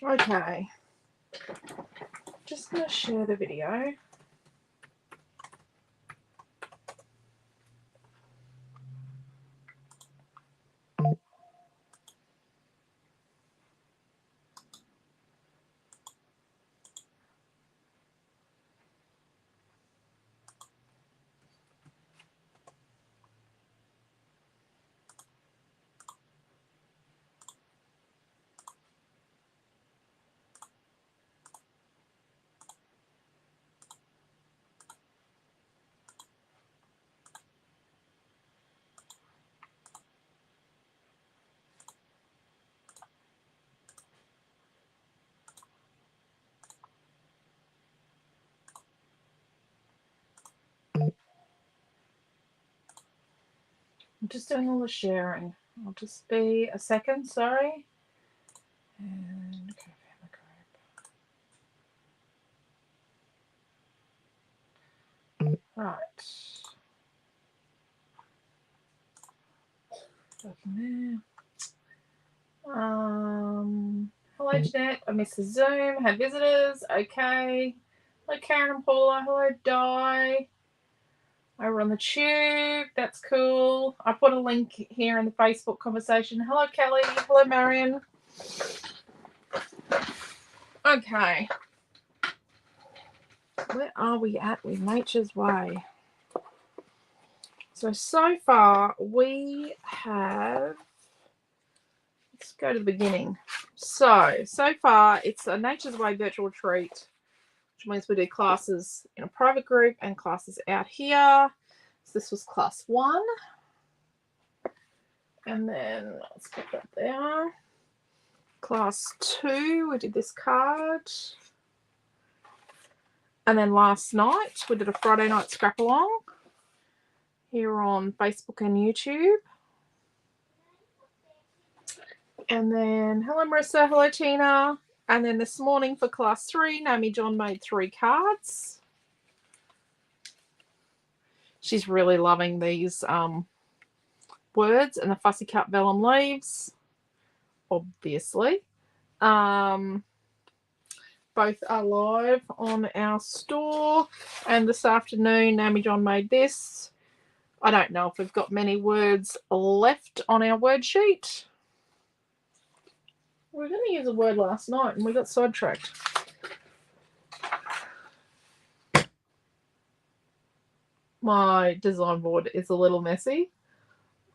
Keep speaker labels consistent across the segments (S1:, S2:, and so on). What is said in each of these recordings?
S1: Okay. Just going to share the video. I'm just doing all the sharing. I'll just be a second, sorry. And okay, right. Open there. Hello Jeanette, I missed the Zoom. Had visitors. Okay. Hello Karen and Paula. Hello Di. Over on the tube. That's cool. I put a link here in the Facebook conversation. Hello Kelly. Hello Marion. Okay. Where are we at with Nature's Way? So far we have, let's go to the beginning. So far it's a Nature's Way virtual retreat, which means we do classes in a private group and classes out here. So this was class 1. And then let's put that there. Class 2, we did this card. And then last night we did a Friday night scrap along here on Facebook and YouTube. And then hello Marissa, hello Tina. And then this morning for class 3, Naomi John made 3 cards. She's really loving these words and the fussy cut vellum leaves, obviously. Both are live on our store. And this afternoon, Naomi John made this. I don't know if we've got many words left on our word sheet. We were going to use a word last night and we got sidetracked. My design board is a little messy.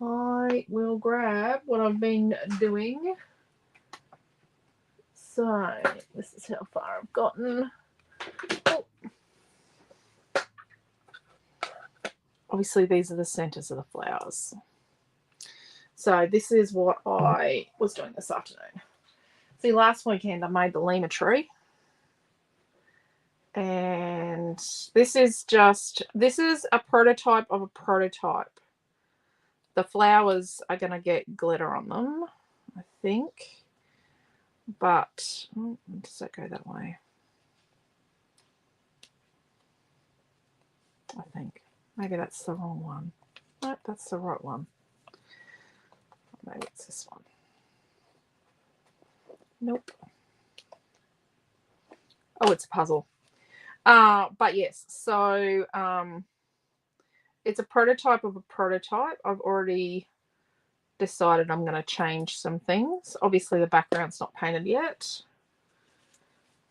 S1: I will grab what I've been doing. So this is how far I've gotten. Oh. Obviously these are the centers of the flowers. So this is what I was doing this afternoon. See, last weekend I made the Lima tree. And this is a prototype of a prototype. The flowers are going to get glitter on them, I think. But, does that go that way? I think. Maybe that's the wrong one. Nope, that's the right one. Maybe it's this one. Nope. Oh, it's a puzzle. But yes, so it's a prototype of a prototype. I've already decided I'm going to change some things. Obviously, the background's not painted yet.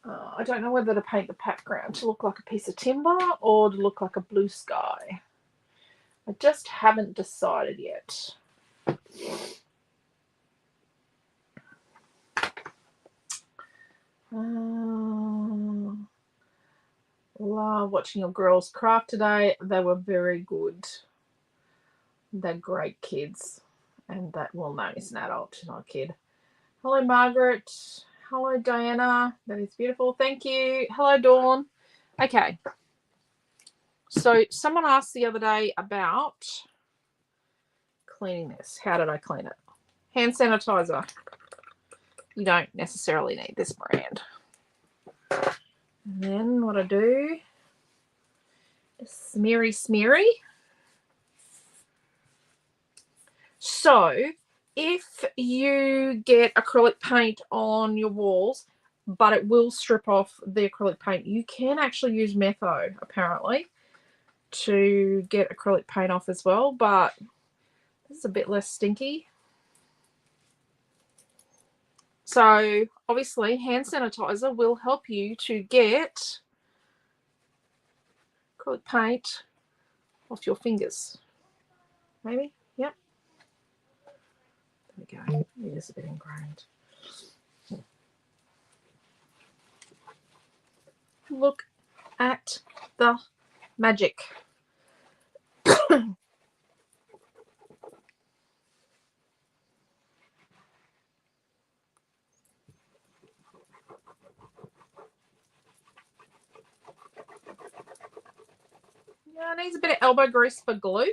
S1: I don't know whether to paint the background to look like a piece of timber or to look like a blue sky. I just haven't decided yet. Love watching your girls craft today. They were very good. They're great kids. And that, well, no, he's an adult, not a kid. Hello, Margaret. Hello, Diana. That is beautiful. Thank you. Hello, Dawn. Okay. So someone asked the other day about cleaning this. How did I clean it? Hand sanitizer. You don't necessarily need this brand. And then what I do is smeary. So if you get acrylic paint on your walls, but it will strip off the acrylic paint. You can actually use metho, apparently, to get acrylic paint off as well, but this is a bit less stinky. So obviously hand sanitizer will help you to get acrylic paint off your fingers. Maybe? Yep. There we go. It is a bit ingrained. Look at the magic. Yeah, it needs a bit of elbow grease for glue.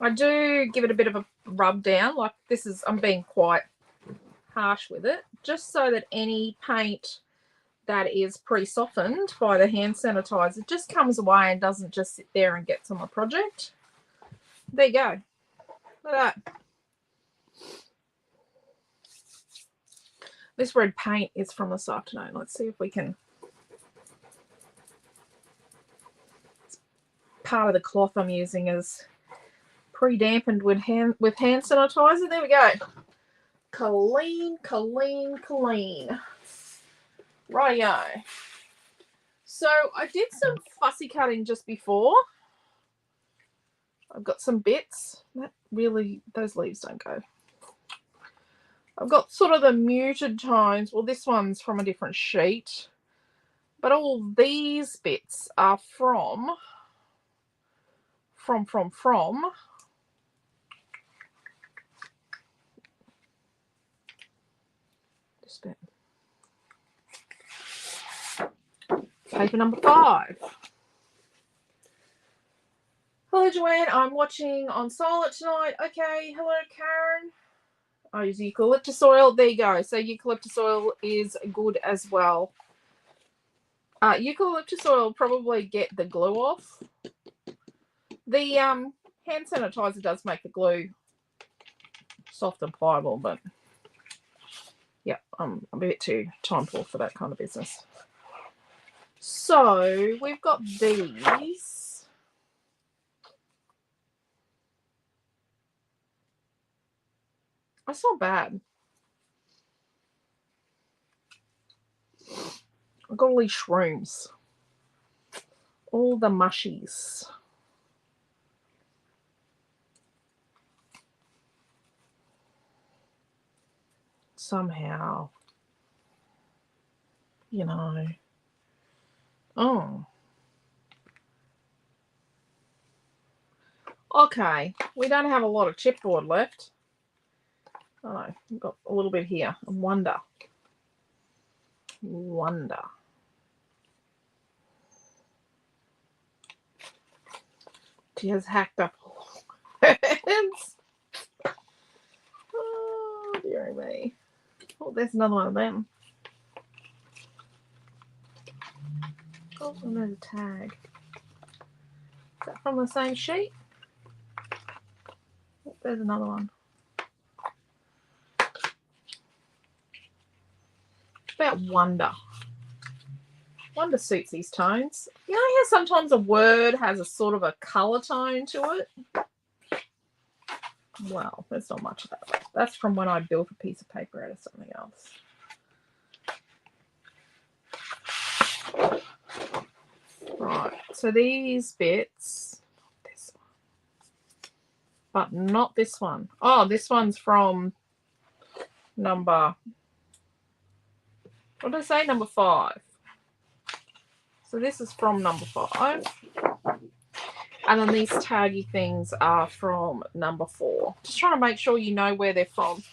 S1: I do give it a bit of a rub down, like this is, I'm being quite harsh with it, just so that any paint that is pre-softened by the hand sanitizer just comes away and doesn't just sit there and gets on the project. There you go. Look at that. This red paint is from this afternoon. Let's see if we can. Part of the cloth I'm using is pre-dampened with hand sanitizer. There we go. Clean, clean, clean. Rightio. So I did some fussy cutting just before. I've got some bits. That really, those leaves don't go. I've got sort of the muted tones. Well, this one's from a different sheet. But all these bits are from this bit. Paper number 5. Hello, Joanne. I'm watching on silent tonight. Okay. Hello, Karen. I use eucalyptus oil. There you go. So eucalyptus oil is good as well. Eucalyptus oil will probably get the glue off. The hand sanitizer does make the glue soft and pliable, but yeah, I'm a bit too time poor for that kind of business. So we've got these. That's not bad. I've got all these shrooms. All the mushies. Somehow, you know. Oh. Okay, we don't have a lot of chipboard left. Oh, I've got a little bit here. Wonder. She has hacked up hands. Oh, dearie me. Oh, there's another one of them. Oh, and there's a tag. Is that from the same sheet? Oh, there's another one. About wonder. Wonder suits these tones. You know how sometimes a word has a sort of a colour tone to it? Well, there's not much of that. That's from when I built a piece of paper out of something else. Right, so these bits, this one, but not this one. Oh, this one's from number, what did I say? Number 5. So this is from number 5. And then these taggy things are from number 4. Just trying to make sure you know where they're from.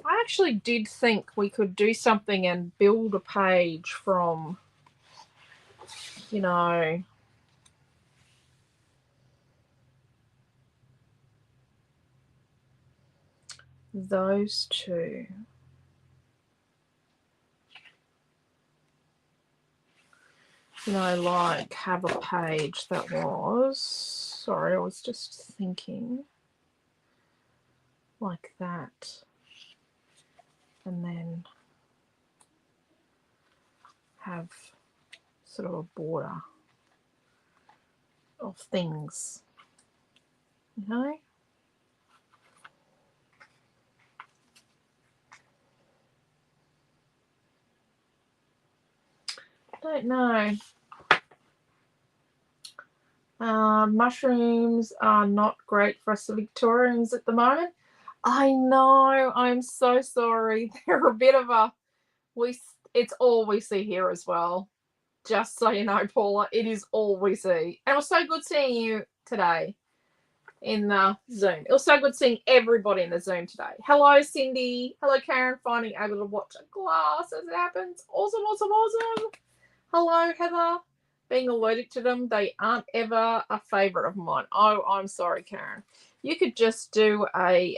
S1: I actually did think we could do something and build a page from you know, those two. You know, like have a page that was, sorry, I was just thinking like that. And then have sort of a border of things, you know? Don't know. Mushrooms are not great for us Victorians at the moment. I know. I'm so sorry. They're a bit of a it's all we see here as well. Just so you know, Paula, it is all we see. And it was so good seeing you today in the Zoom. It was so good seeing everybody in the Zoom today. Hello, Cindy. Hello, Karen. Finally able to watch a glass as it happens. Awesome, awesome, awesome. Hello, Heather. Being allergic to them, they aren't ever a favourite of mine. Oh, I'm sorry, Karen. You could just do a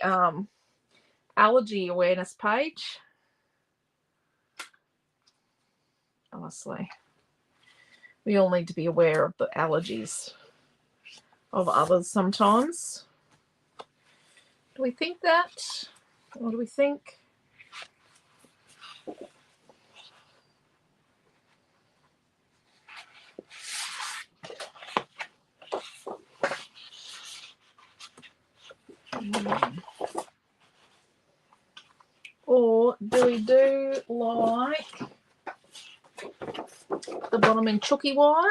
S1: allergy awareness page. Honestly, we all need to be aware of the allergies of others sometimes. Do we think that? What do we think? Or do we do like the bottom in chooky wire?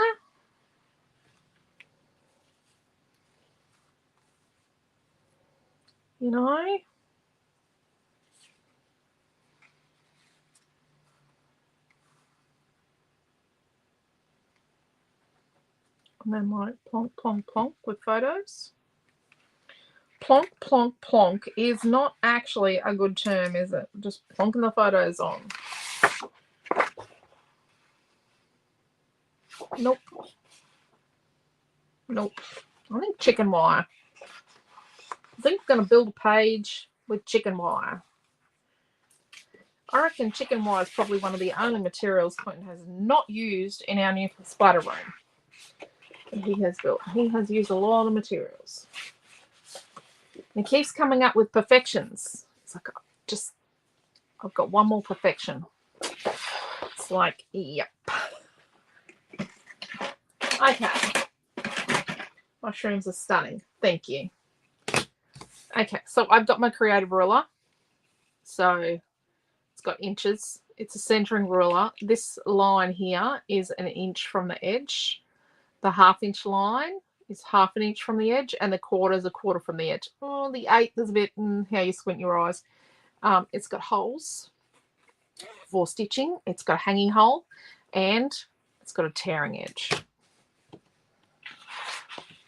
S1: You know? And then like plonk, plonk, plonk with photos. Plonk, plonk, plonk is not actually a good term, is it? Just plonking the photos on. Nope. Nope. I think chicken wire. I think I'm going to build a page with chicken wire. I reckon chicken wire is probably one of the only materials Quentin has not used in our new spider room that he has built. He has used a lot of materials. And he keeps coming up with perfections. It's like, I've got one more perfection. It's like, yep. Okay. Mushrooms are stunning. Thank you. Okay, so I've got my creative ruler. So it's got inches. It's a centering ruler. This line here is an inch from the edge. The half-inch line is half an inch from the edge, and the quarter is a quarter from the edge. Oh, the eighth is a bit how you squint your eyes. It's got holes for stitching. It's got a hanging hole, and it's got a tearing edge.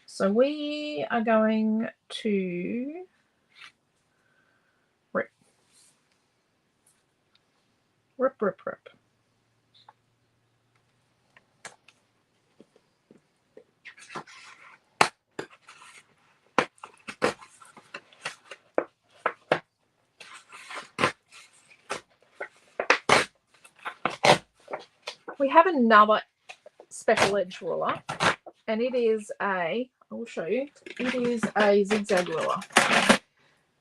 S1: So we are going to rip. Rip, rip, rip. We have another special edge ruler, and it is I will show you, it is a zigzag ruler.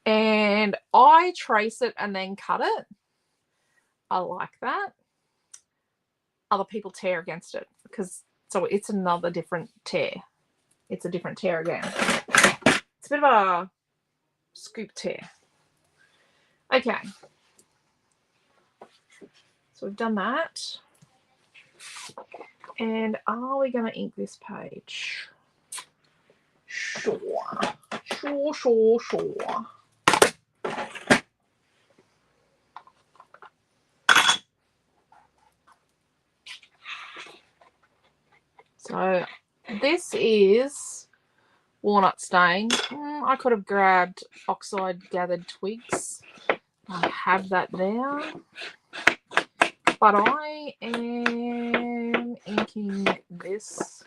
S1: And I trace it and then cut it. I like that. Other people tear against it because so it's another different tear. It's a different tear again. It's a bit of a scoop tear. Okay. So we've done that. And are we going to ink this page? Sure. Sure, sure, sure. So this is walnut stain. I could have grabbed oxide gathered twigs. I have that there. But I am inking this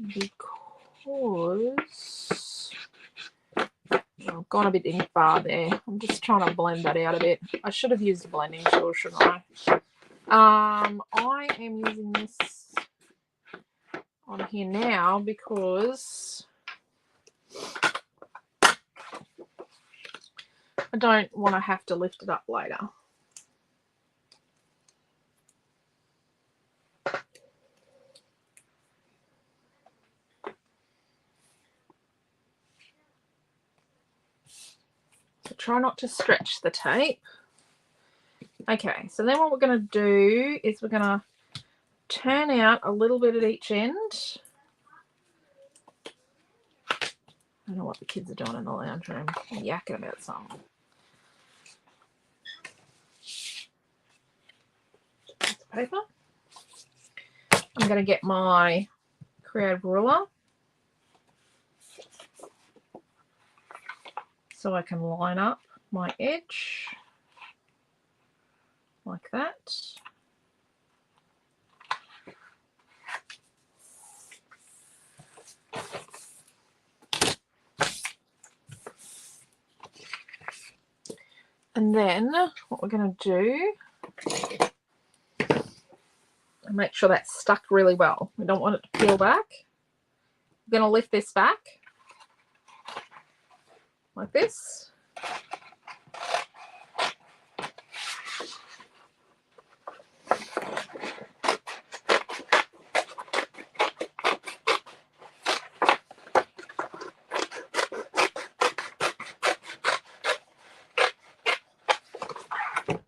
S1: because I've gone a bit in far there. I'm just trying to blend that out a bit. I should have used a blending tool, shouldn't I? I am using this on here now because I don't want to have to lift it up later. So try not to stretch the tape. Okay, so then what we're going to do is we're going to turn out a little bit at each end. I don't know what the kids are doing in the lounge room. They're yakking about something. Paper. I'm going to get my creative ruler so I can line up my edge like that. And then what we're going to do, make sure that's stuck really well. We don't want it to peel back. We're going to lift this back like this.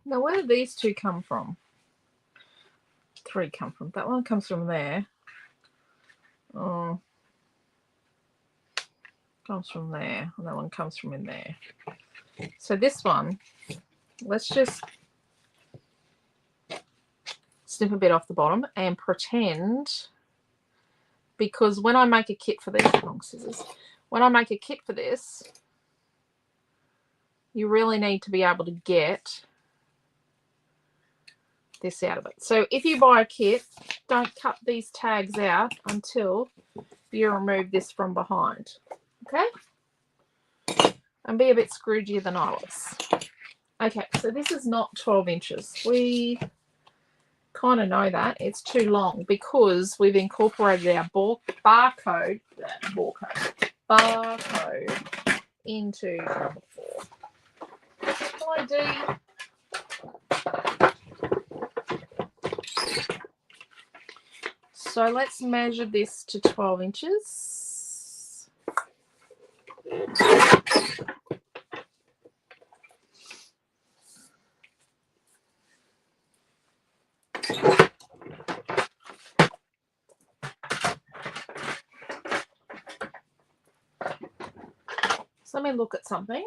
S1: Now, where do these two come from? Three come from. That one comes from there. Oh, comes from there. And that one comes from in there. So this one, let's just snip a bit off the bottom and pretend, because when I make a kit for this, long scissors, when I make a kit for this, you really need to be able to get this out of it. So if you buy a kit, don't cut these tags out until you remove this from behind. Okay? And be a bit scroogier than I was. Okay, so this is not 12 inches. We kind of know that. It's too long because we've incorporated our barcode into number 4. ID. So let's measure this to 12 inches. So let me look at something.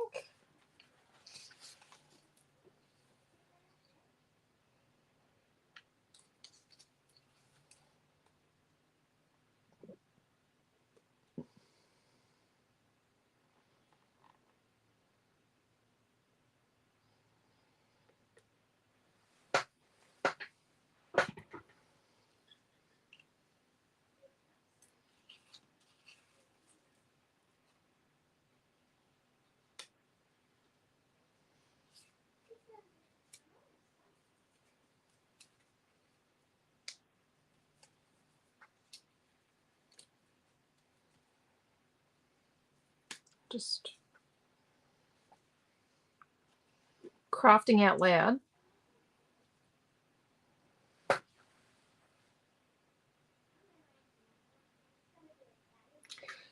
S1: Just crafting out loud.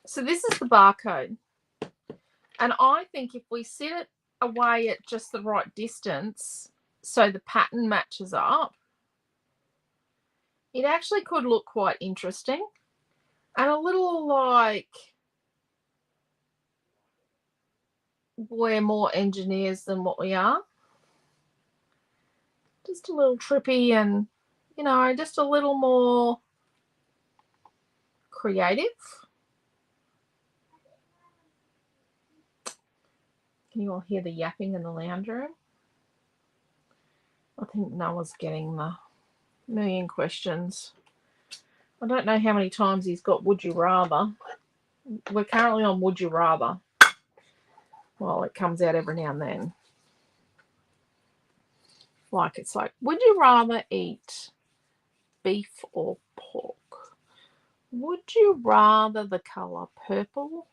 S1: So this is the barcode. And I think if we set it away at just the right distance so the pattern matches up, it actually could look quite interesting and a little like we're more engineers than what we are. Just a little trippy and, you know, just a little more creative. Can you all hear the yapping in the lounge room? I think Noah's getting the million questions. I don't know how many times he's got Would You Rather. We're currently on Would You Rather. Well, it comes out every now and then. Like, it's like, would you rather eat beef or pork? Would you rather the colour purple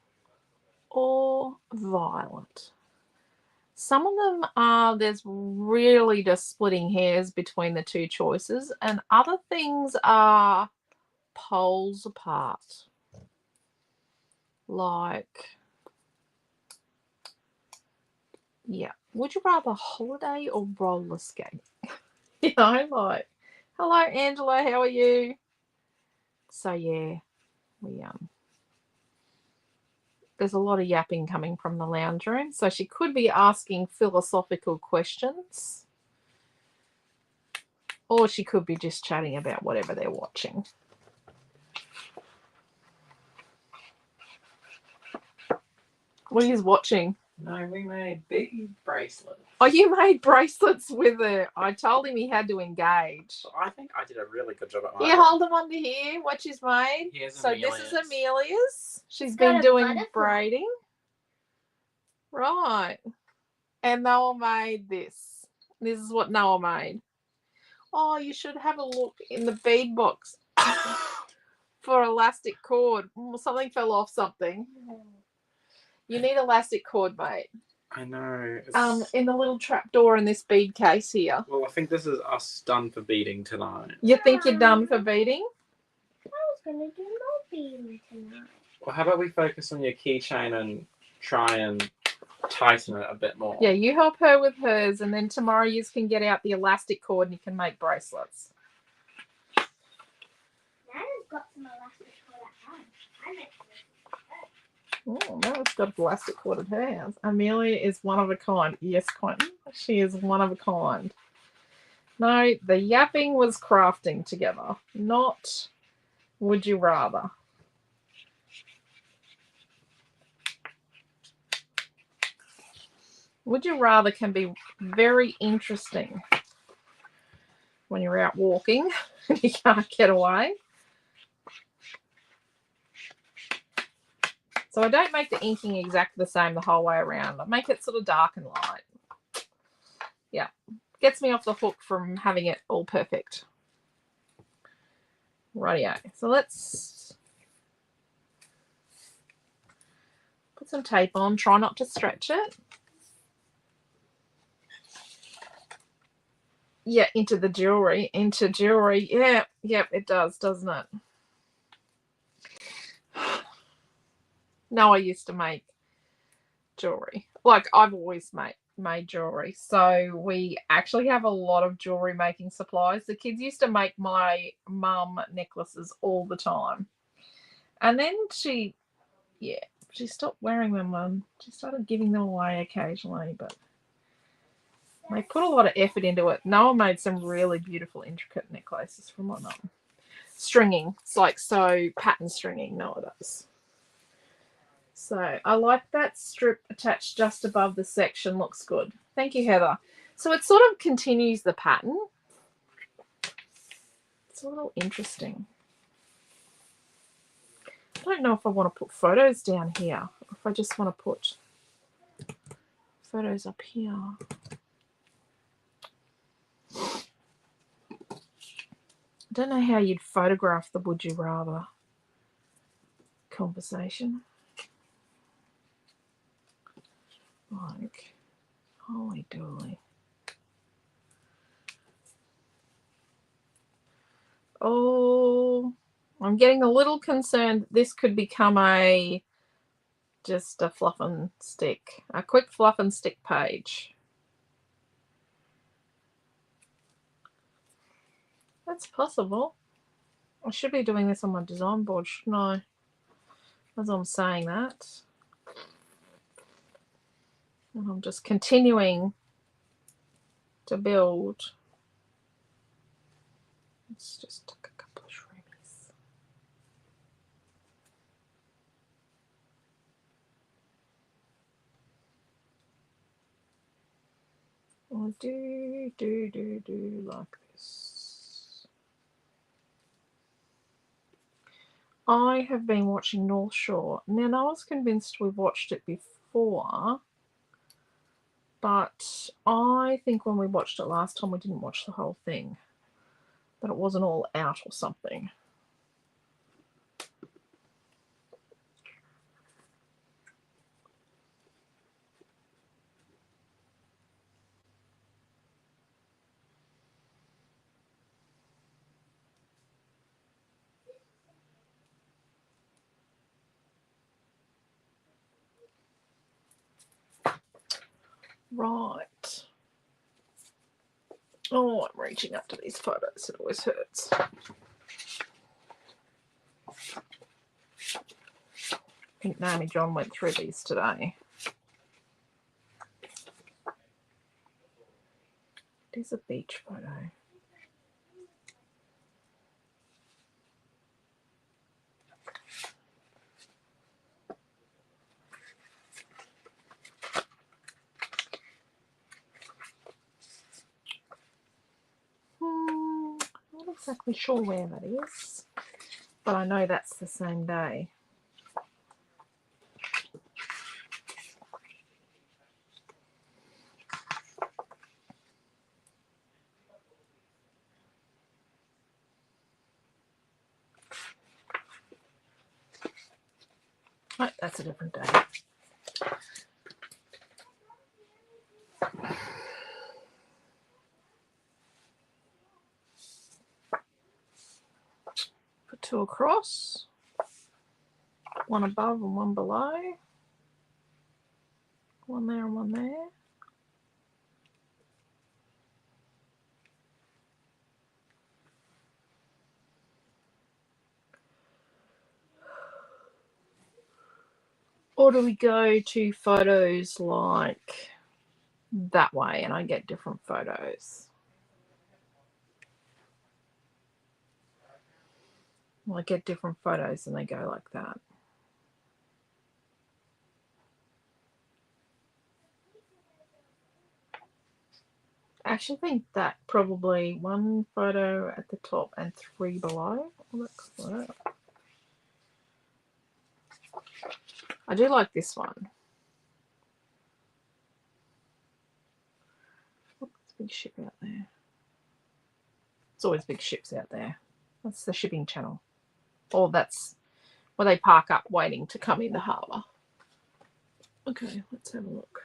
S1: or violet? Some of them are, there's really just splitting hairs between the two choices, and other things are poles apart. Like, yeah, would you rather holiday or roller skate? You know, like, hello Angela, how are you? So yeah, we there's a lot of yapping coming from the lounge room, so she could be asking philosophical questions, or she could be just chatting about whatever they're watching. What are you watching?
S2: No, we made bead bracelets.
S1: Oh, you made bracelets with it. I told him he had to engage.
S2: I think I did a really good job at my
S1: Yeah, hold them under here. What she's made.
S2: Here's
S1: So
S2: Amelia's.
S1: this is Amelia's. She's been doing braiding. Right. And Noah made this. This is what Noah made. Oh, you should have a look in the bead box for elastic cord. Something fell off something. You need elastic cord, mate.
S2: I know.
S1: In the little trap door in this bead case here.
S2: Well, I think this is us done for beading tonight.
S1: You think you're done for beading?
S3: I was going to do more beading tonight.
S2: Well, how about we focus on your keychain and try and tighten it a bit more?
S1: Yeah, you help her with hers, and then tomorrow you can get out the elastic cord and you can make bracelets.
S3: Nana's got some elastic cord at home. I make bracelets.
S1: Oh, no, it's got elastic cord at her house. Amelia is one of a kind. Yes, Quentin, she is one of a kind. No, the yapping was crafting together, not would you rather. Would you rather can be very interesting when you're out walking and you can't get away. So I don't make the inking exactly the same the whole way around. I make it sort of dark and light. Yeah, gets me off the hook from having it all perfect. Rightio. So let's put some tape on. Try not to stretch it. Yeah, into the jewelry. Into jewelry. Yeah, it does, doesn't it? No, I used to make jewelry. Like, I've always made jewelry. So we actually have a lot of jewelry making supplies. The kids used to make my mum necklaces all the time. And then she stopped wearing them and she started giving them away occasionally, but they put a lot of effort into it. Noah made some really beautiful, intricate necklaces from my mum. Stringing. It's like so pattern stringing, Noah does. So I like that strip attached just above the section. Looks good. Thank you, Heather. So it sort of continues the pattern. It's a little interesting. I don't know if I want to put photos down here or if I just want to put photos up here. I don't know how you'd photograph the would you rather conversation. Like, holy dooly. Oh, I'm getting a little concerned this could become just a fluff and stick, a quick fluff and stick page. That's possible. I should be doing this on my design board, shouldn't I? As I'm saying that. And I'm just continuing to build. Let's just take a couple of shroomies. want to do like this. I have been watching North Shore. Now, I was convinced we watched it before, but I think when we watched it last time, we didn't watch the whole thing. That it wasn't all out or something. Right. Oh, I'm reaching up to these photos. It always hurts. I think Naomi John went through these today. It is a beach photo. Not exactly sure where that is, but I know that's the same day. Oh, that's a different day. Put two across, one above and one below, one there and one there. Or do we go to photos like that way and I get different photos? Well, I get different photos and they go like that. I actually think that probably one photo at the top and three below. Well, I do like this one. Oops, big ship out there. It's always big ships out there. That's the shipping channel. Or that's where they park up waiting to come in the harbour. Okay, let's have a look.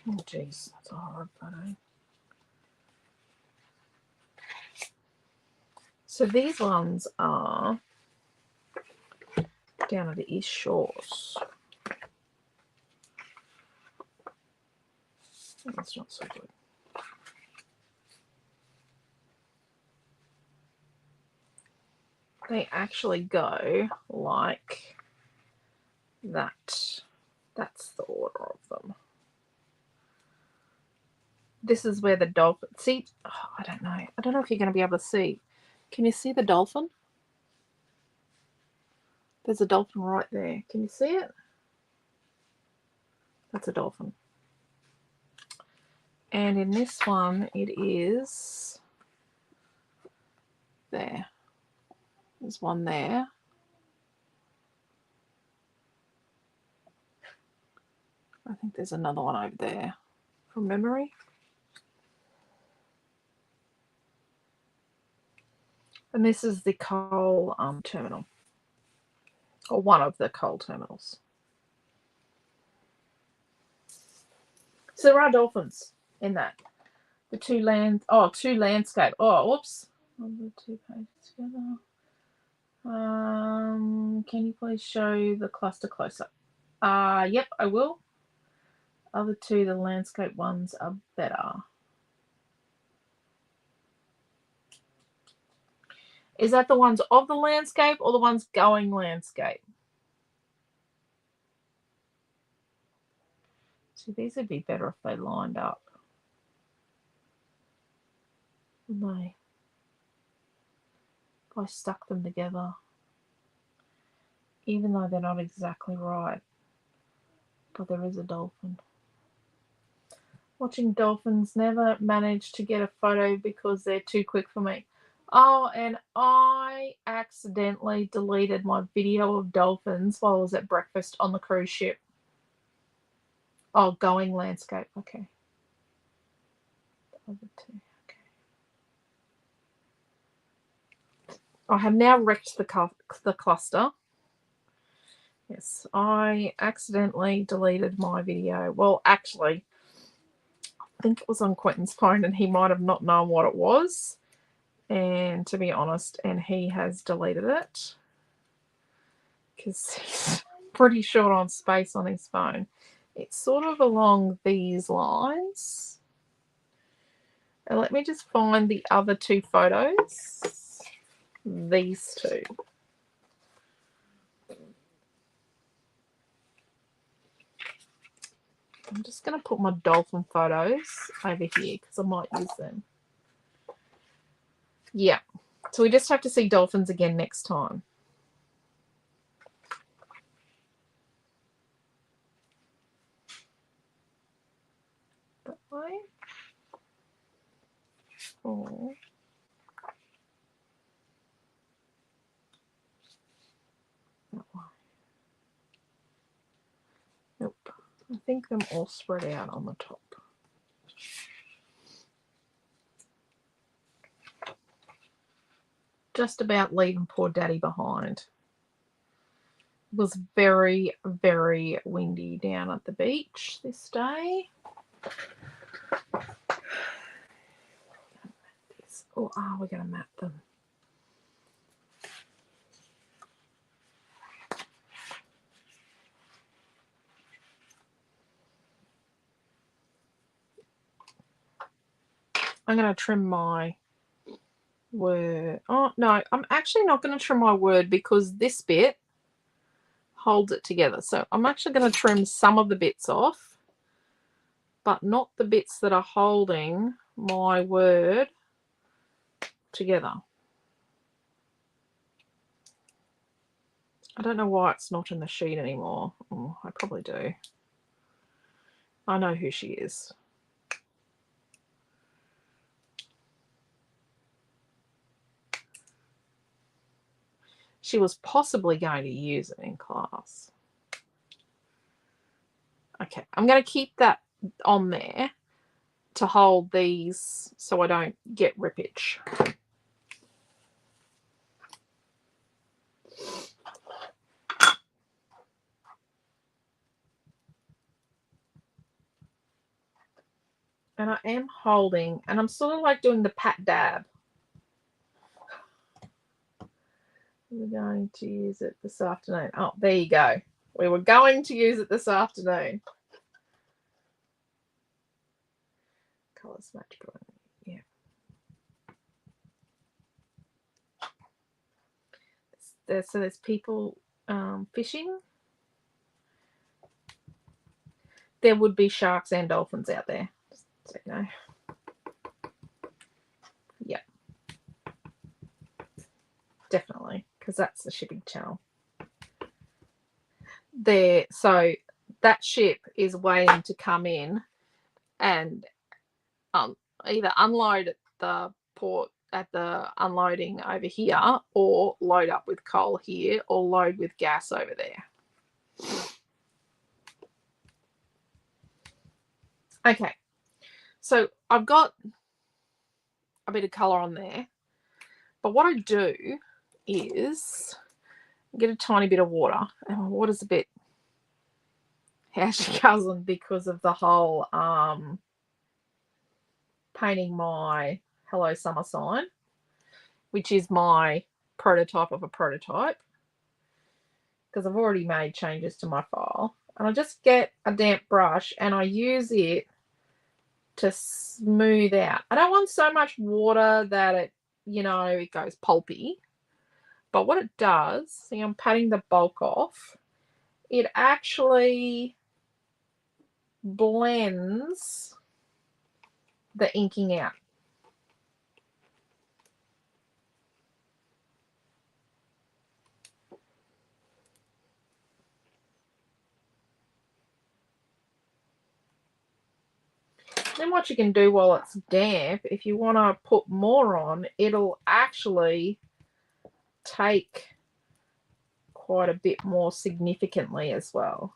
S1: Oh jeez, that's a horrid photo. So these ones are down at the East Shores. That's not so good. They actually go like that. That's the order of them. This is where the dolphin... See? Oh, I don't know. I don't know if you're going to be able to see. Can you see the dolphin? There's a dolphin right there. Can you see it? That's a dolphin. And in this one, it is there. There's one there. I think there's another one over there from memory. And this is the coal terminal, or one of the coal terminals. So there are dolphins in that. The two landscape. Oh, whoops. The two pages together. Can you please show the cluster closer? Yep, I will. Other two, the landscape ones are better. Is that the ones of the landscape or the ones going landscape? See, these would be better if they lined up. Wouldn't they? I stuck them together, even though they're not exactly right. But there is a dolphin. Watching dolphins, never managed to get a photo because they're too quick for me. Oh, and I accidentally deleted my video of dolphins while I was at breakfast on the cruise ship. Oh, going landscape. Okay. The other two. Okay. I have now wrecked the cluster. Yes, I accidentally deleted my video. Well, actually, I think it was on Quentin's phone and he might have not known what it was. And to be honest, and he has deleted it because he's pretty short on space on his phone. It's sort of along these lines. And let me just find the other two photos. These two. I'm just going to put my dolphin photos over here because I might use them. Yeah. So we just have to see dolphins again next time. That way. Oh. That way. Nope. I think them all spread out on the top. Just about leaving poor Daddy behind. It was very, very windy down at the beach this day. Or are we going to map them? I'm going to trim my word. Oh, no, I'm actually not going to trim my word because this bit holds it together. So I'm actually going to trim some of the bits off, but not the bits that are holding my word together. I don't know why it's not in the sheet anymore. Oh, I probably do. I know who she is. She was possibly going to use it in class. Okay, I'm going to keep that on there to hold these so I don't get rippage. And I am holding, and I'm sort of like doing the pat dab. We're going to use it this afternoon. Oh, there you go. We were going to use it this afternoon. Colours match. Yeah. So there's people fishing. There would be sharks and dolphins out there. Just so you know. Yeah. Definitely. Because that's the shipping channel. There, so that ship is waiting to come in and either unload at the port at the unloading over here, or load up with coal here, or load with gas over there. Okay, so I've got a bit of colour on there, but what I do is get a tiny bit of water, and my water's a bit hashy-guzzling because of the whole painting my Hello Summer sign, which is my prototype of a prototype, because I've already made changes to my file. And I just get a damp brush and I use it to smooth out. I don't want so much water that it, it goes pulpy. But what it does, see, I'm patting the bulk off. It actually blends the inking out. what you can do while it's damp, if you want to put more on, it'll actually take quite a bit more significantly as well.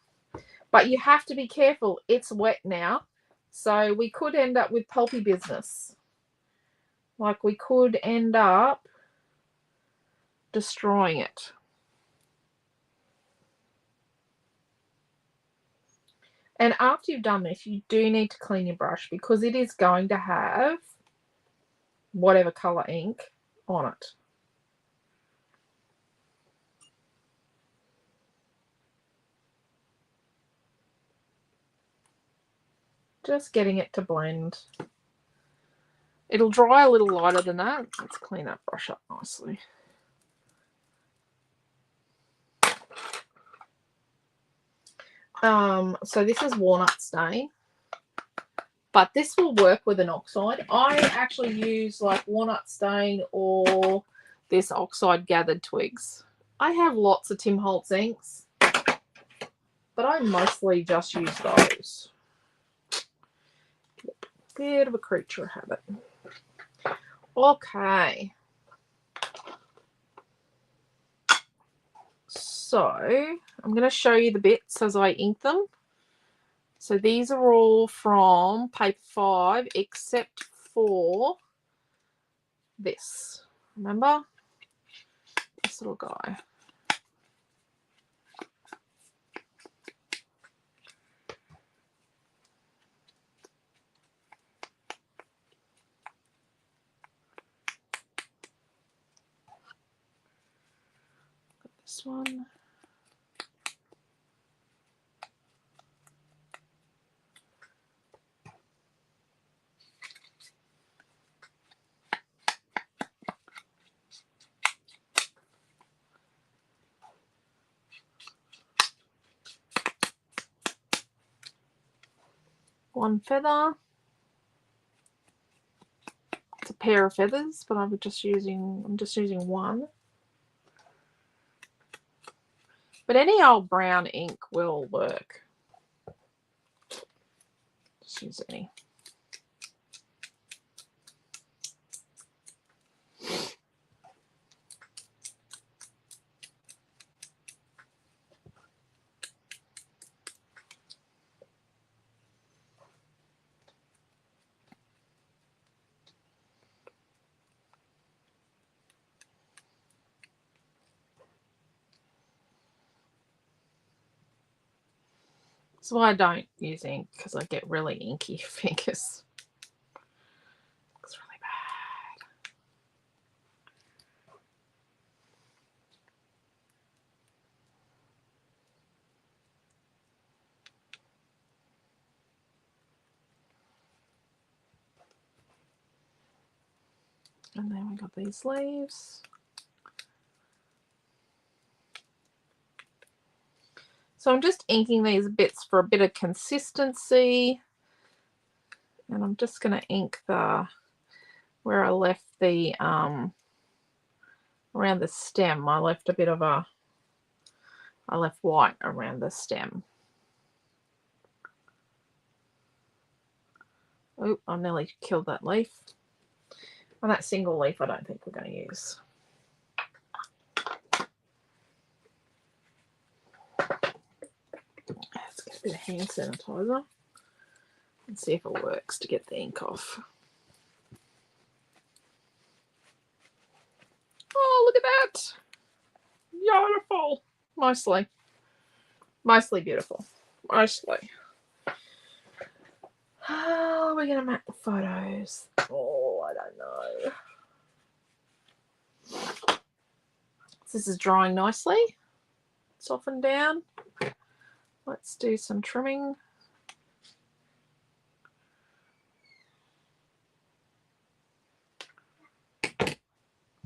S1: But you have to be careful. It's wet now, so we could end up with pulpy business. Like, we could end up destroying it. And after you've done this, you do need to clean your brush because it is going to have whatever colour ink on it. Just getting it to blend. It'll dry a little lighter than that. Let's clean that brush up nicely. So this is walnut stain, but this will work with an oxide. I actually use like walnut stain or this oxide gathered twigs. I have lots of Tim Holtz inks, but I mostly just use those. Bit of a creature of habit. Okay. So I'm going to show you the bits as I ink them. So these are all from paper 5 except for this. Remember? This little guy. This one. One feather. It's a pair of feathers, but I'm just using one. But any old brown ink will work. Just use any. That's why I don't use ink, because I get really inky fingers. Looks really bad. And then we got these leaves. So I'm just inking these bits for a bit of consistency. And I'm just going to ink the, where I left the, around the stem, I left a bit of a, I left white around the stem. Oh, I nearly killed that leaf. And that single leaf I don't think we're going to use. Let's get a bit of hand sanitizer and see if it works to get the ink off. Oh, look at that. Beautiful. Mostly beautiful. Mostly. How are we going to map the photos? Oh, I don't know. This is drying nicely. Soften down. Let's do some trimming.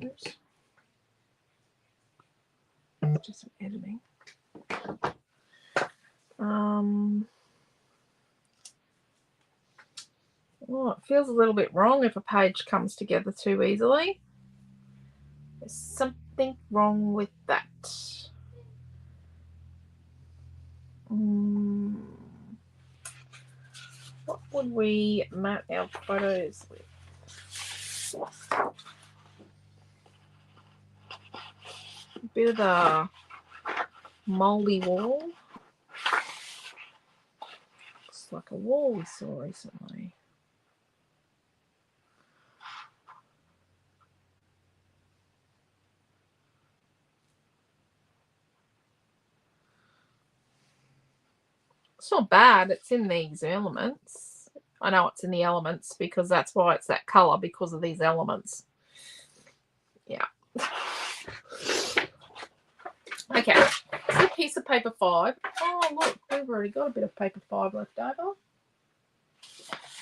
S1: Oops. Do some editing. Oh, it feels a little bit wrong if a page comes together too easily. There's something wrong with that. What would we mat our photos with? A bit of a mouldy wall. Looks like a wall we saw recently. It's not bad. It's in these elements. I know it's in the elements because that's why it's that colour, because of these elements. Yeah. Okay. So piece of paper 5. Oh, look. We've already got a bit of paper 5 left over.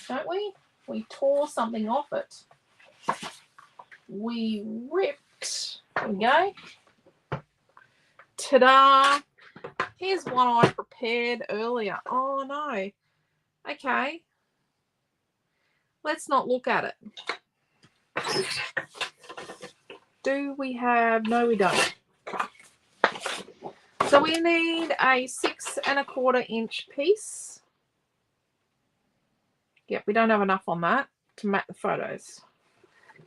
S1: Don't we? We tore something off it. We ripped. There we go. Ta-da! Here's one I prepared earlier. Oh, no. Okay. Let's not look at it. Do we have... No, we don't. So we need a 6 1/4 inch piece. Yep, we don't have enough on that to mat the photos.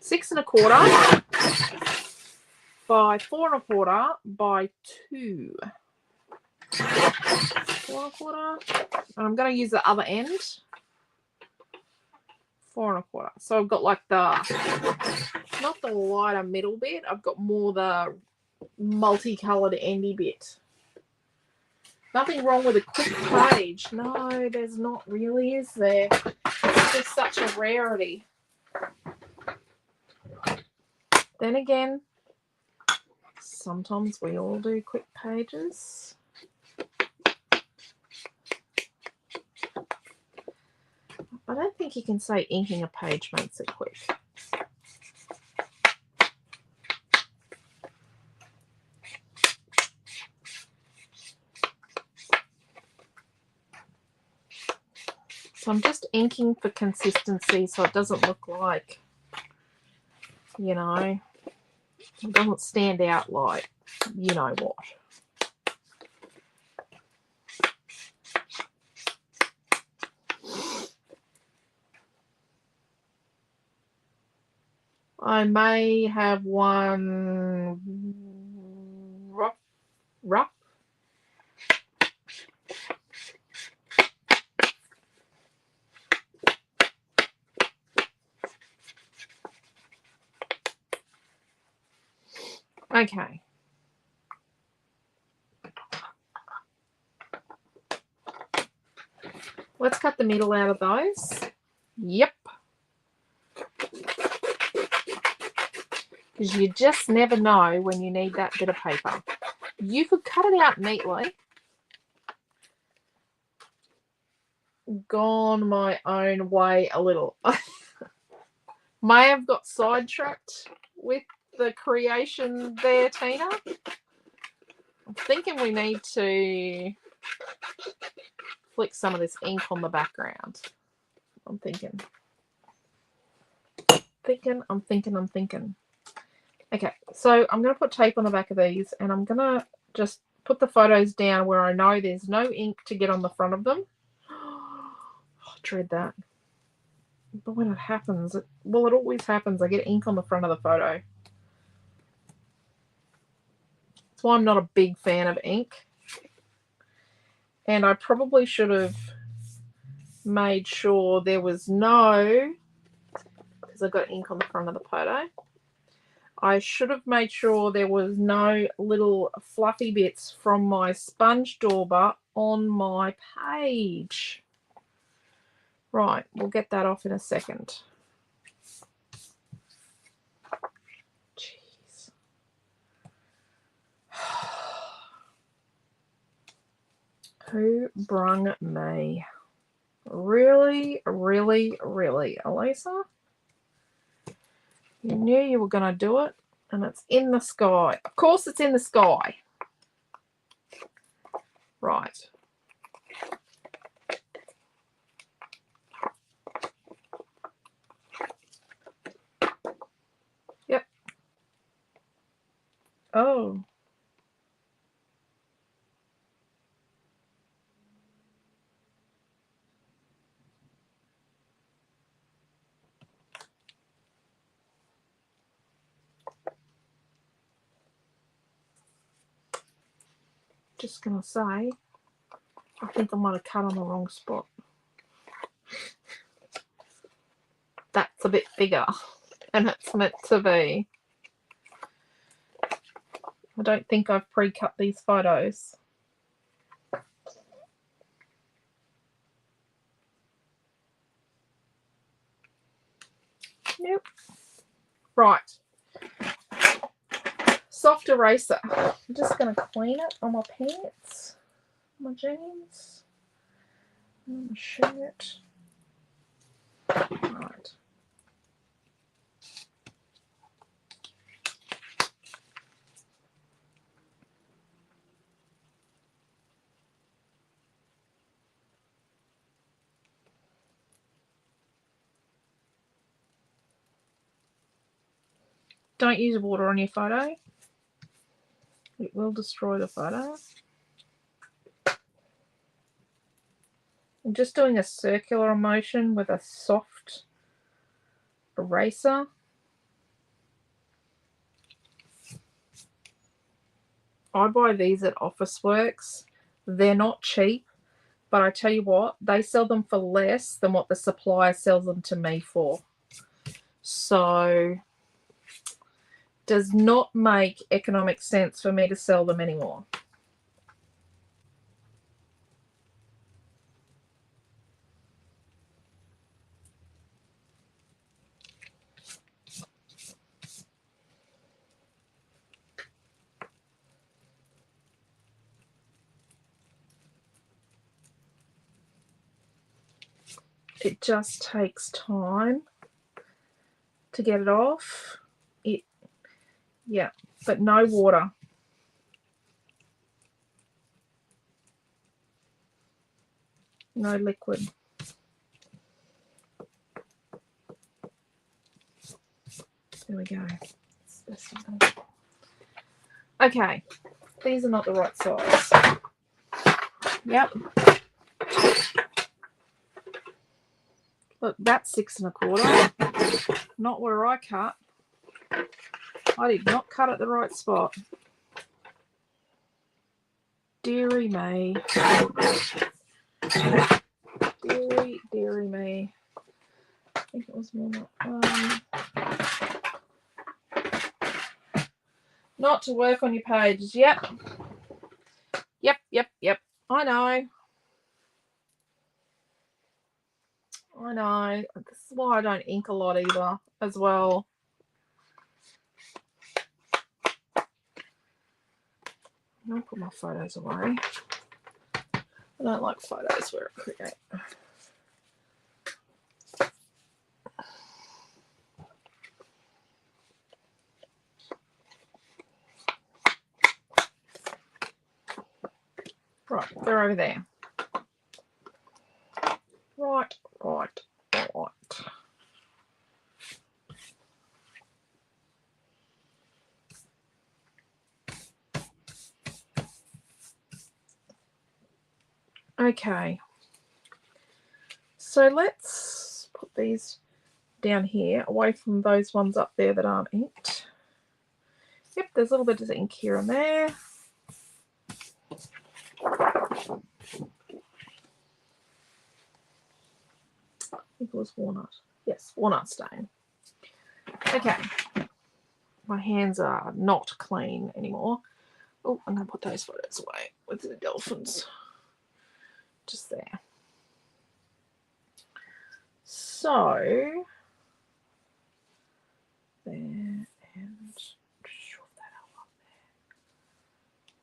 S1: 6 1/4 by 4 1/4 by 2. 4 1/4. And I'm going to use the other end. 4 1/4. So I've got like not the lighter middle bit. I've got more the multicolored endy bit. Nothing wrong with a quick page. No, there's not really, is there? It's just such a rarity. Then again, sometimes we all do quick pages. I don't think you can say inking a page makes it quick. So I'm just inking for consistency so it doesn't look like, you know, it doesn't stand out like, you know what. I may have one rough. Okay. Let's cut the middle out of those. Yep. Because you just never know when you need that bit of paper. You could cut it out neatly. Gone my own way a little. May have got sidetracked with the creation there, Tina. I'm thinking we need to flick some of this ink on the background. I'm thinking. Okay, so I'm going to put tape on the back of these and I'm going to just put the photos down where I know there's no ink to get on the front of them. Oh, I dread that. But when it happens, it always happens. I get ink on the front of the photo. That's why I'm not a big fan of ink. And I probably should have made sure there was no, because I've got ink on the front of the photo, I should have made sure there was no little fluffy bits from my sponge dauber on my page. Right, we'll get that off in a second. Jeez. Who brung me? Really, really, really, Elisa? You knew you were going to do it, and it's in the sky. Of course it's in the sky. Right. Yep. Oh. Just going to say, I think I might have cut on the wrong spot. That's a bit bigger than it's meant to be. I don't think I've pre-cut these photos. Nope. Right. Soft eraser. I'm just going to clean it on my pants, my jeans, and my shirt. Right. Don't use water on your photo. It will destroy the photo. I'm just doing a circular motion with a soft eraser. I buy these at Officeworks. They're not cheap, but I tell you what, they sell them for less than what the supplier sells them to me for. So does not make economic sense for me to sell them anymore. It just takes time to get it off. Yeah, but no water. No liquid. There we go. Okay, these are not the right size. Yep. Look, that's 6 1/4. Not where I cut. I did not cut at the right spot. Deary me. Deary me. I think it was more not to work on your pages. Yep. I know. This is why I don't ink a lot either as well. I'll put my photos away. I don't like photos where I create. Right, they're over there. Right. Okay. So let's put these down here, away from those ones up there that aren't inked. Yep, there's a little bit of ink here and there. I think it was walnut. Yes, walnut stain. Okay. My hands are not clean anymore. Oh, I'm going to put those photos away with the dolphins. Just there. So, there, and shove that up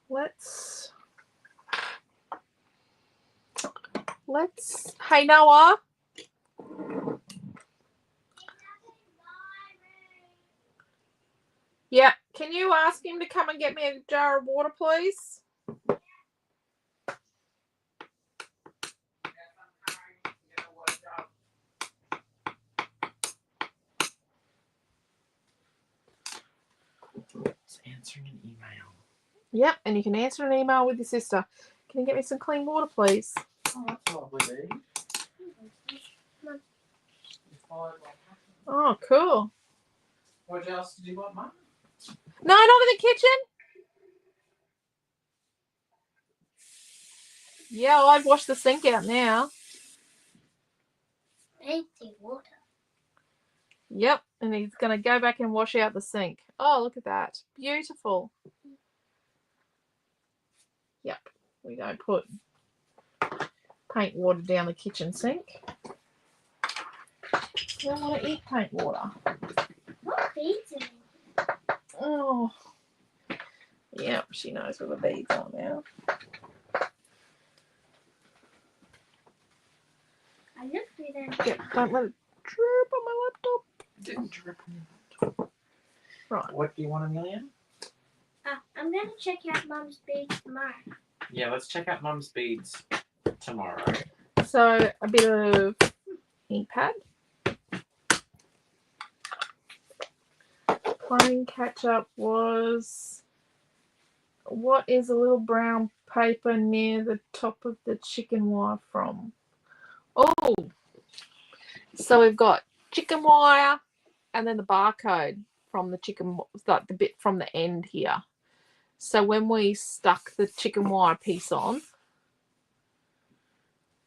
S1: there. Let's, hey Noah. Yeah, can you ask him to come and get me a jar of water, please?
S2: It's answering an email.
S1: Yep, and you can answer an email with your sister. Can you get me some clean water, please?
S2: Oh, that's lovely, babe.
S1: Oh, cool.
S2: What else did you want, Mum?
S1: No, not in the kitchen. Yeah, I'd wash the sink out now.
S3: Empty water.
S1: Yep, and he's going to go back and wash out the sink. Oh, look at that. Beautiful. Yep, we don't put paint water down the kitchen sink. I don't want to eat paint water.
S3: What beads are in?
S1: Oh, yep, she knows where the beads are now.
S3: I looked through them.
S1: Yep, don't let it drip on my laptop.
S2: Didn't drip on your laptop.
S1: Right.
S2: What do you want, Amelia?
S3: I'm going to check out Mum's beads tomorrow.
S2: Yeah, let's check out Mum's beads tomorrow.
S1: So a bit of ink pad. Playing catch up was, what is a little brown paper near the top of the chicken wire from? Oh, so we've got chicken wire and then the barcode from the chicken, like the bit from the end here. So when we stuck the chicken wire piece on,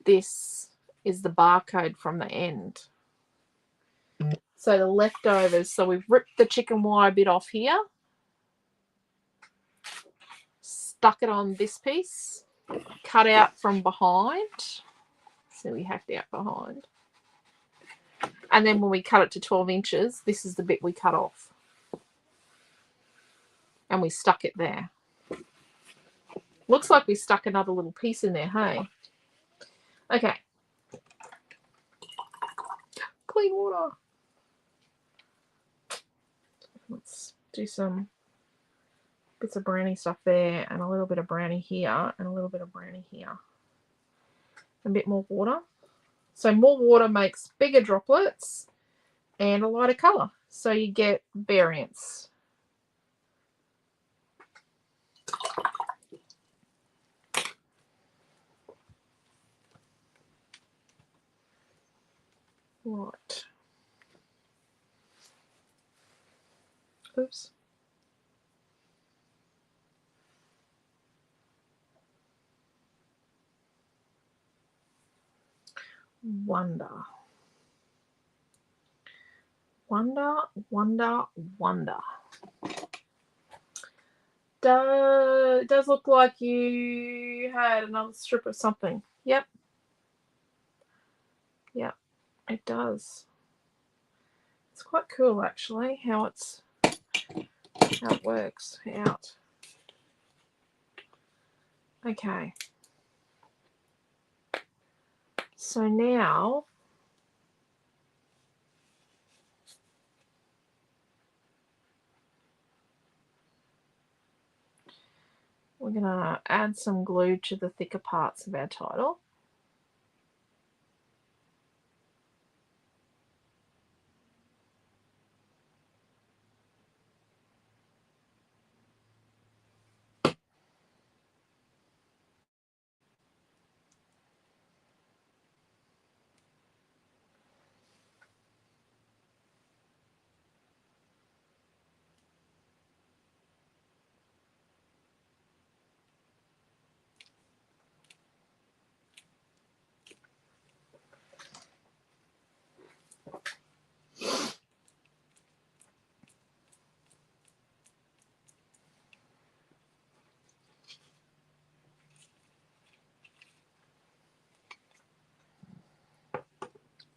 S1: this is the barcode from the end. So the leftovers, so we've ripped the chicken wire bit off here, stuck it on this piece, cut out from behind. So we hacked out behind. And then when we cut it to 12 inches, this is the bit we cut off. And we stuck it there. Looks like we stuck another little piece in there, hey? Okay. Clean water. Let's do some bits of brownie stuff there and a little bit of brownie here and a little bit of brownie here. A bit more water. So more water makes bigger droplets and a lighter colour. So you get variance. Right. Oops. Wonder. Wonder, wonder, wonder. It does look like you had another strip of something. Yep. Yep, it does. It's quite cool actually how it works out. Okay. So now we're going to add some glue to the thicker parts of our title.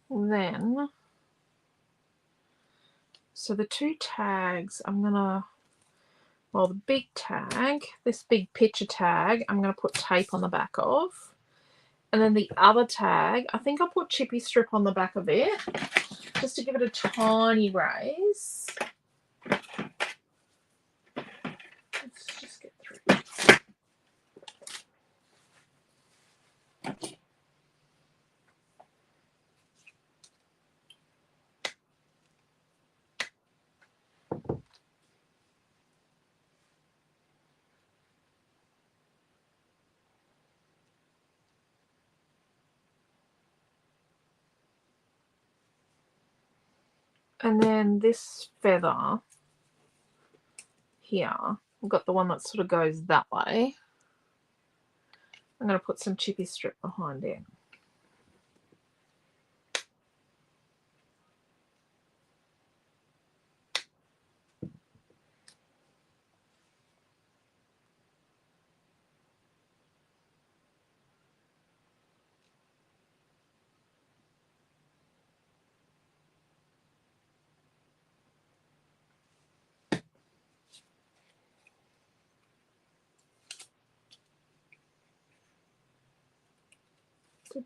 S1: Then, so the two tags, well, the big tag, this big picture tag, I'm going to put tape on the back of. And then the other tag, I think I'll put chippy strip on the back of it, just to give it a tiny raise. Let's just get through this. And then this feather here, we've got the one that sort of goes that way. I'm going to put some chippy strip behind it.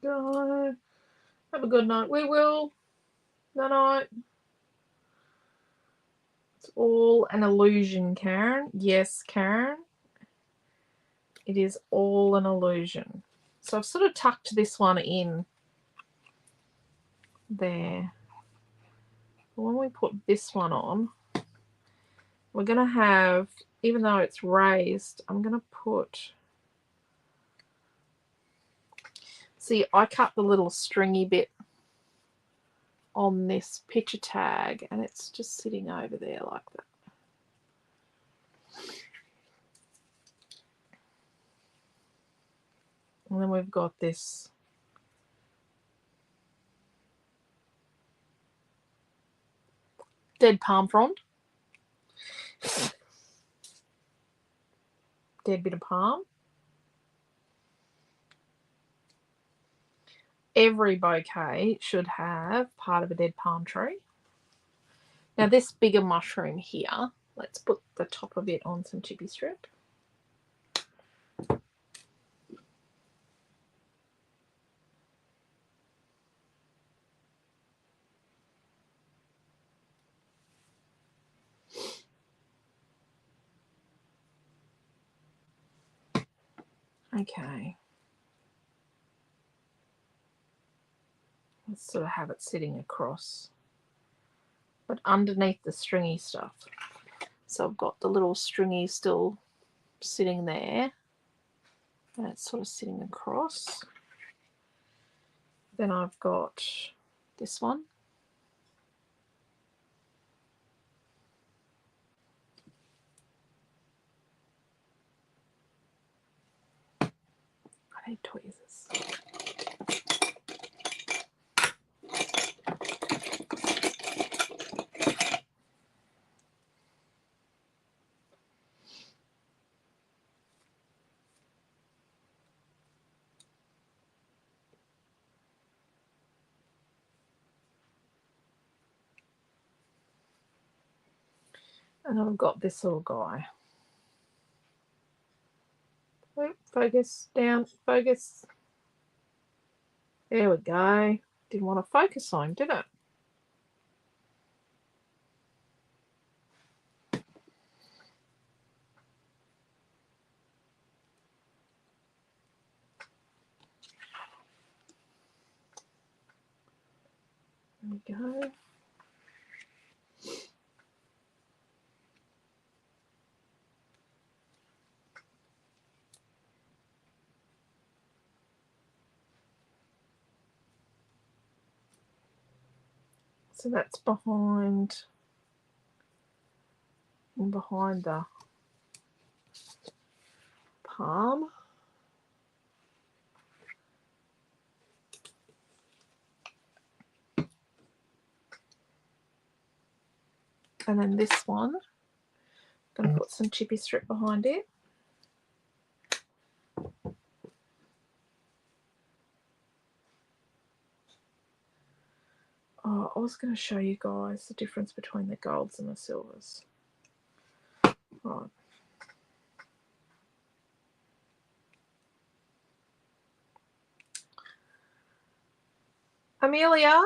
S1: Goodbye. Have a good night. We will. Night night. It's all an illusion, Karen. Yes, Karen. It is all an illusion. So I've sort of tucked this one in there. When we put this one on, we're going to have, even though it's raised, I'm going to put, see, I cut the little stringy bit on this picture tag and it's just sitting over there like that. And then we've got this dead palm frond. Dead bit of palm. Every bouquet should have part of a dead palm tree. Now this bigger mushroom here, let's put the top of it on some chippy strip. Okay. Let's sort of have it sitting across, but underneath the stringy stuff. So I've got the little stringy still sitting there, and it's sort of sitting across. Then I've got this one. I need tweezers. And I've got this little guy. Oh, focus, down, focus. There we go. Didn't want to focus on him, did it? There we go. So that's behind the palm. And then this one, I'm going to put some chippy strip behind it. Oh, I was going to show you guys the difference between the golds and the silvers. Right. Amelia?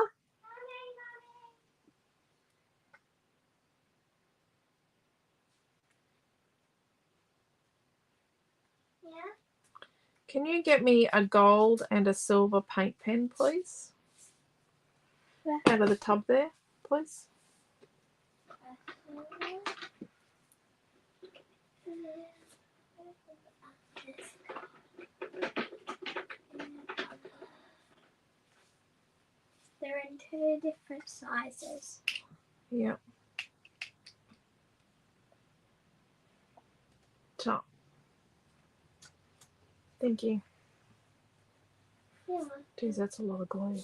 S3: Yeah.
S1: Can you get me a gold and a silver paint pen, please?
S3: Where?
S1: Out of the tub there, please.
S3: They're in two different sizes.
S1: Yep. Top. Thank you.
S3: Yeah.
S1: Geez, that's a lot of glue.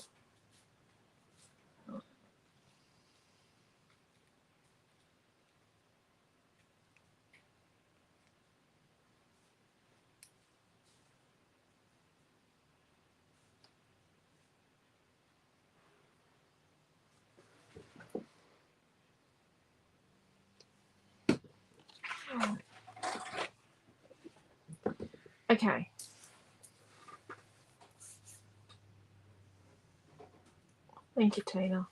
S1: Okay. Thank you, Tina.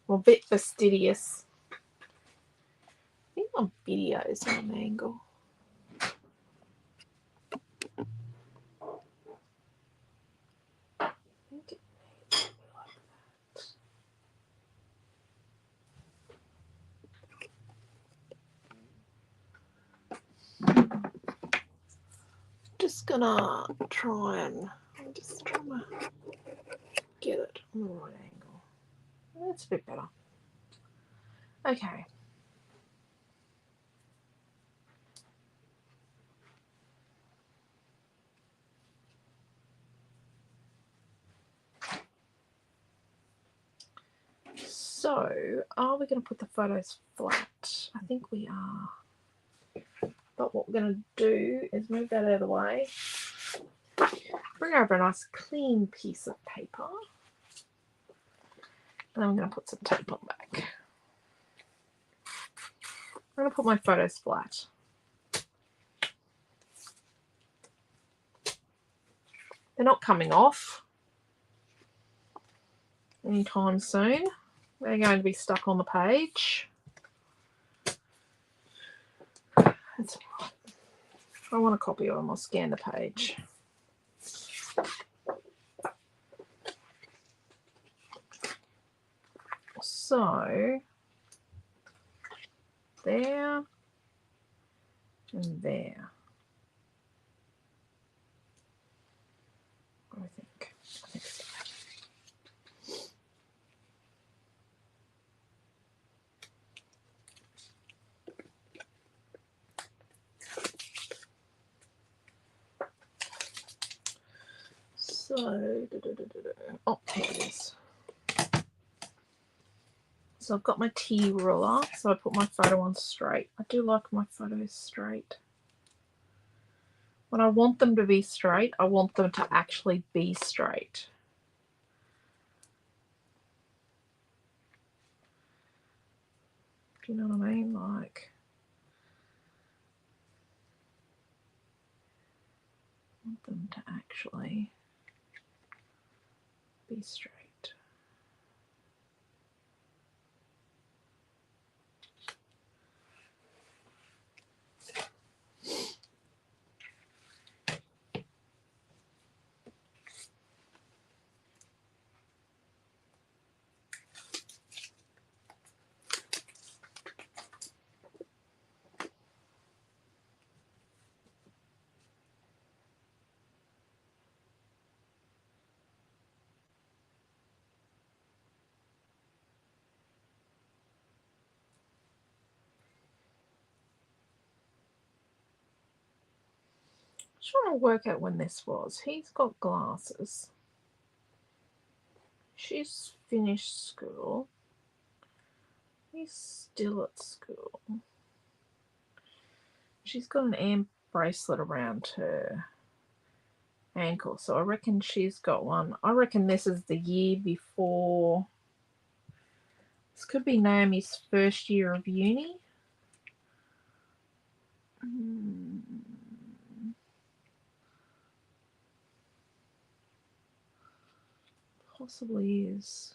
S1: I'm a bit fastidious. I think my video's on an angle. I think it needs to be like that. Just gonna try and I'm just trying to get it on the right angle. That's a bit better. Okay. So, are we going to put the photos flat? I think we are. But what we're going to do is move that out of the way. Bring over a nice clean piece of paper. And I'm going to put some tape on back. I'm going to put my photos flat. They're not coming off anytime soon. They're going to be stuck on the page. That's all right. If I want a copy of them, I'll scan the page. So, there and there. What do I think? I think so. So, oh, here it is. So I've got my T ruler, so I put my photo on straight. I do like my photos straight. When I want them to be straight, I want them to actually be straight. Do you know what I mean? Like, I want them to actually be straight. Just trying to work out when this was. He's got glasses. She's finished school. He's still at school. She's got an arm bracelet around her ankle, so I reckon she's got one. I reckon this is the year before. This could be Naomi's first year of uni. Possibly is.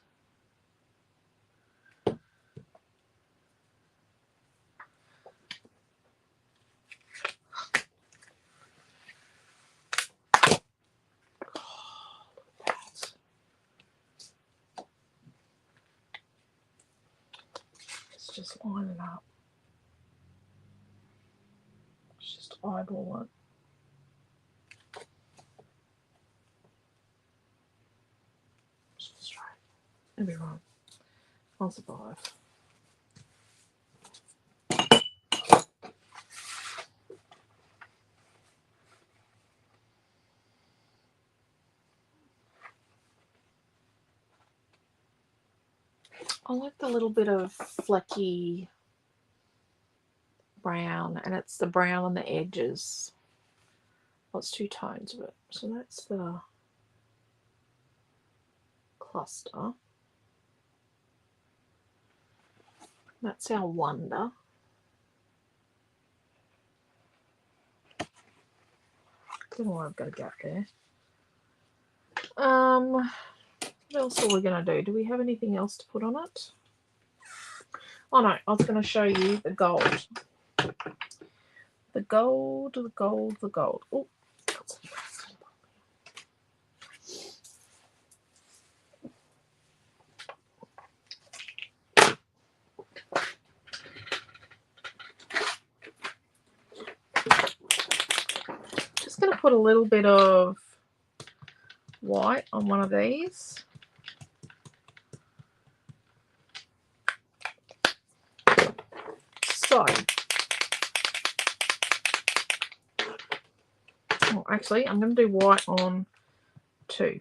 S1: Let's just line it up. Let's just eyeball it. Just straight. It'll be right. I'll survive. I like the little bit of flecky brown, and it's the brown on the edges. Well, it's 2 tones of it. So that's the cluster. That's our wonder. Don't know why I've got a gap there. What else are we going to do? Do we have anything else to put on it? Oh no, I was going to show you the gold. The gold, the gold, the gold. Oh, just going to put a little bit of white on one of these. So, well, actually, I'm going to do white on 2.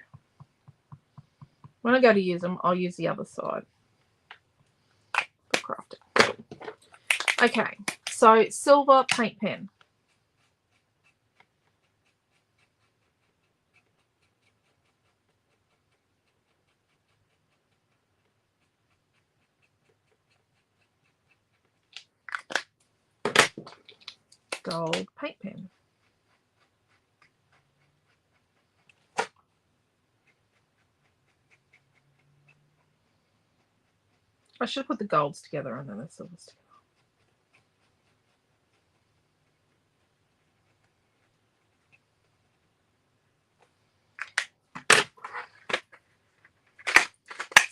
S1: When I go to use them, I'll use the other side for crafting. Okay, so silver paint pen. Gold paint pen. I should put the golds together and then the silvers together.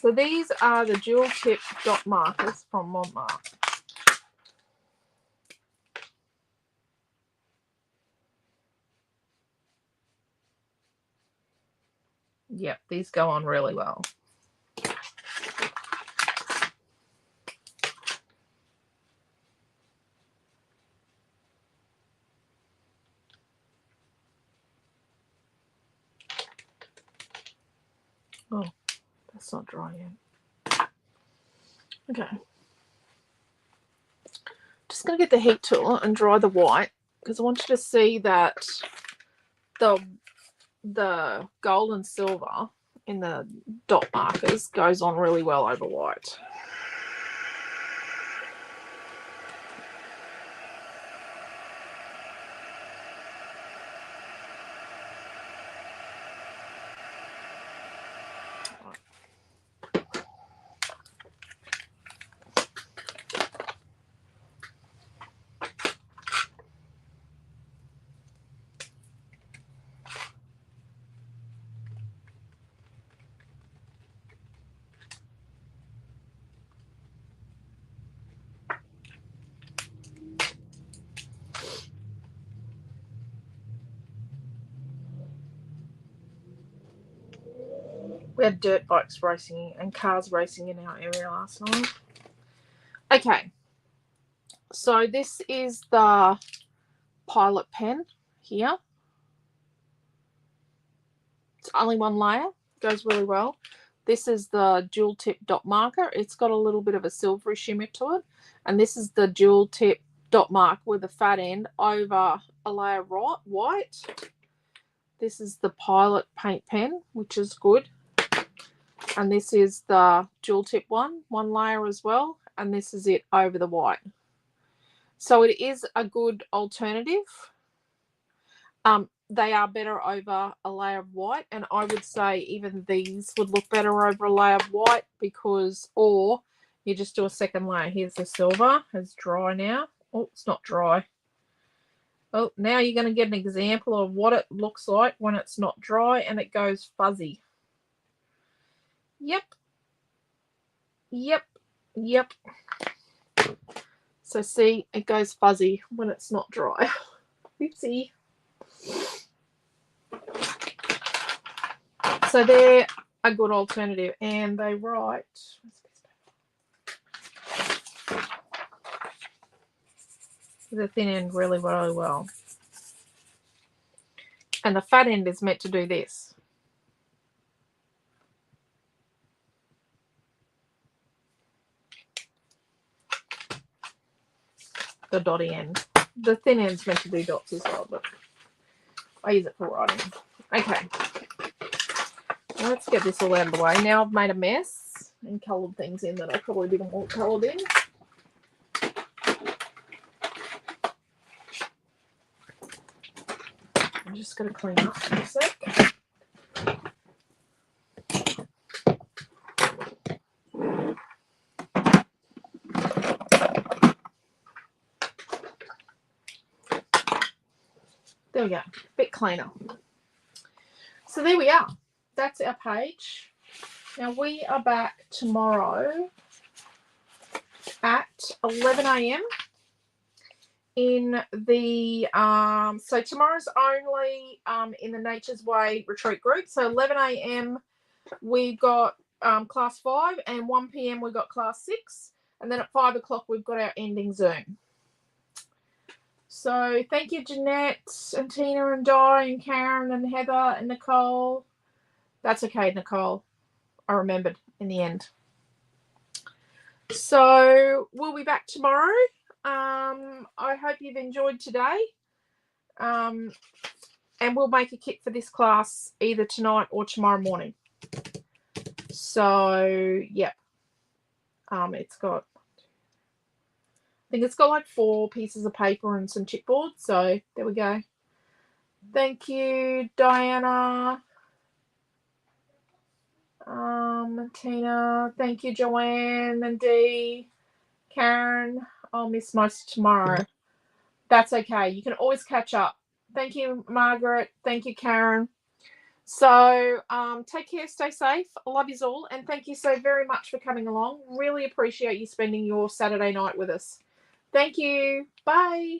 S1: So these are the dual tip dot markers from Montmartre. Yep, these go on really well. Oh, that's not dry yet. Okay. Just going to get the heat tool and dry the white because I want you to see that the gold and silver in the dot markers goes on really well over white. We had dirt bikes racing and cars racing in our area last night. Okay, so this is the pilot pen here. It's only 1 layer, goes really well. This is the dual tip dot marker. It's got a little bit of a silvery shimmer to it. And this is the dual tip dot mark with a fat end over a layer of white. This is the pilot paint pen, which is good. And this is the dual tip 1 layer as well. And this is it over the white. So it is a good alternative. They are better over a layer of white, and I would say even these would look better over a layer of white because, or you just do a second layer. Here's the silver, it's dry now. Oh, it's not dry. Oh, now you're going to get an example of what it looks like when it's not dry and it goes fuzzy. Yep. Yep. Yep. So see, it goes fuzzy when it's not dry. Oopsie. So they're a good alternative, and they write the thin end really, really well. And the fat end is meant to do this. the dotty end. The thin end's meant to do dots as well, but I use it for writing. Okay. Let's get this all out of the way. Now I've made a mess and coloured things in that I probably didn't want coloured in. I'm just going to clean up for a sec. There we go, a bit cleaner. So there we are. That's our page. Now we are back tomorrow at 11 a.m. in the so tomorrow's only in the Nature's Way retreat group. So 11 a.m. we've got class 5, and 1 p.m. we've got class 6, and then at 5 o'clock we've got our ending Zoom. So thank you, Jeanette and Tina and Di and Karen and Heather and Nicole. That's okay, Nicole. I remembered in the end. So we'll be back tomorrow. I hope you've enjoyed today. And we'll make a kit for this class either tonight or tomorrow morning. So, yeah. It's got, I think it's got like 4 pieces of paper and some chipboard. So there we go. Thank you, Diana. Tina. Thank you, Joanne and Dee. Karen. I'll miss most tomorrow. That's okay. You can always catch up. Thank you, Margaret. Thank you, Karen. So take care, stay safe. I love you all, and thank you so very much for coming along. Really appreciate you spending your Saturday night with us. Thank you. Bye.